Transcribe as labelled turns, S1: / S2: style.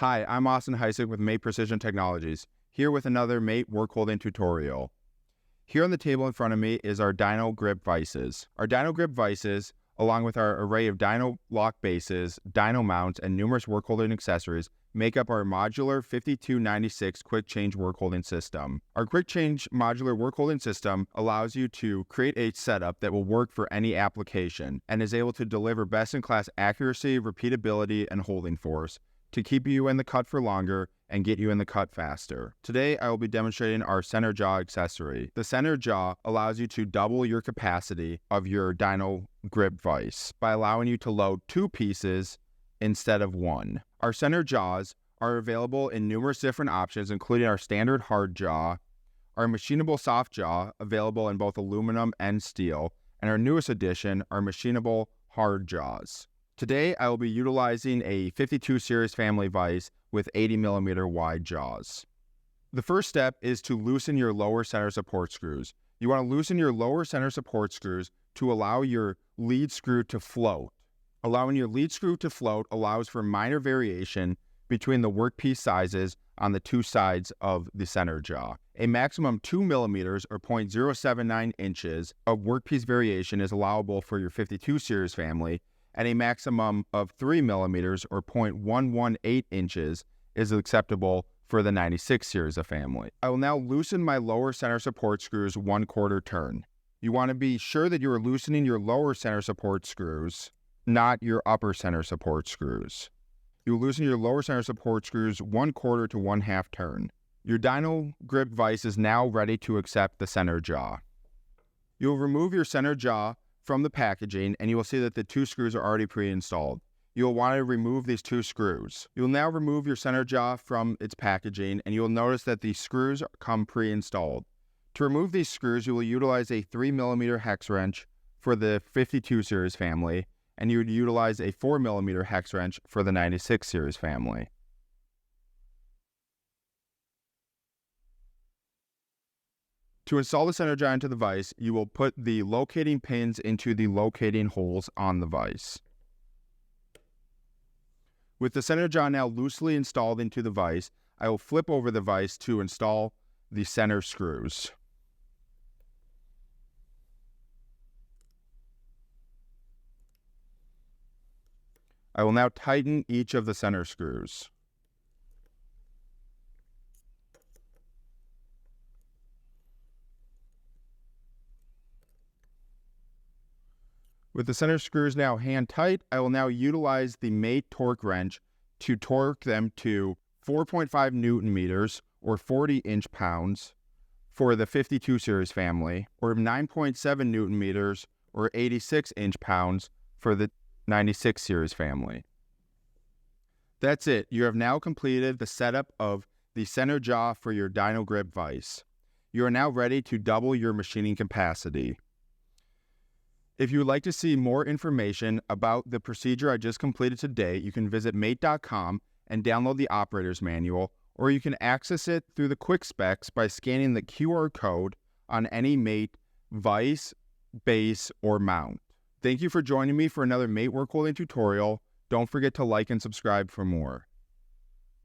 S1: Hi, I'm Austin Heisick with Mate Precision Technologies, here with another Mate work holding tutorial. Here on the table in front of me is our DynoGrip vises. Our DynoGrip vises, along with our array of dyno lock bases, dyno mounts, and numerous work holding accessories, make up our modular 5296 quick change work holding system. Our quick change modular work holding system allows you to create a setup that will work for any application and is able to deliver best-in-class accuracy, repeatability, and holding force to keep you in the cut for longer and get you in the cut faster. Today, I will be demonstrating our center jaw accessory. The center jaw allows you to double your capacity of your DynoGrip vise by allowing you to load 2 pieces instead of 1. Our center jaws are available in numerous different options, including our standard hard jaw, our machinable soft jaw, available in both aluminum and steel, and our newest addition, our machinable hard jaws. Today, I will be utilizing a 52 series family vise with 80mm wide jaws. The first step is to loosen your lower center support screws. You want to loosen your lower center support screws to allow your lead screw to float. Allowing your lead screw to float allows for minor variation between the workpiece sizes on the 2 sides of the center jaw. A maximum 2mm or 0.079 inches of workpiece variation is allowable for your 52 series family, and a maximum of 3mm or 0.118 inches is acceptable for the 96 series of family. I will now loosen my lower center support screws 1/4 turn. You want to be sure that you are loosening your lower center support screws, not your upper center support screws. You will loosen your lower center support screws 1/4 to 1/2 turn. Your DynoGrip vise is now ready to accept the center jaw. You will remove your center jaw from the packaging, and you will see that the 2 screws are already pre-installed. You will want to remove these 2 screws. You will now remove your center jaw from its packaging, and you will notice that the screws come pre-installed. To remove these screws, you will utilize a 3mm hex wrench for the 52 series family, and you would utilize a 4mm hex wrench for the 96 series family. To install the center jaw into the vise, you will put the locating pins into the locating holes on the vise. With the center jaw now loosely installed into the vise, I will flip over the vise to install the center screws. I will now tighten each of the center screws. With the center screws now hand tight, I will now utilize the Mate torque wrench to torque them to 4.5 Newton meters or 40 inch-pounds for the 52 series family, or 9.7 Newton meters or 86 inch-pounds for the 96 series family. That's it. You have now completed the setup of the center jaw for your DynoGrip vise. You are now ready to double your machining capacity. If you would like to see more information about the procedure I just completed today, you can visit mate.com and download the operator's manual, or you can access it through the quick specs by scanning the QR code on any Mate vise, base, or mount. Thank you for joining me for another Mate work holding tutorial. Don't forget to like and subscribe for more.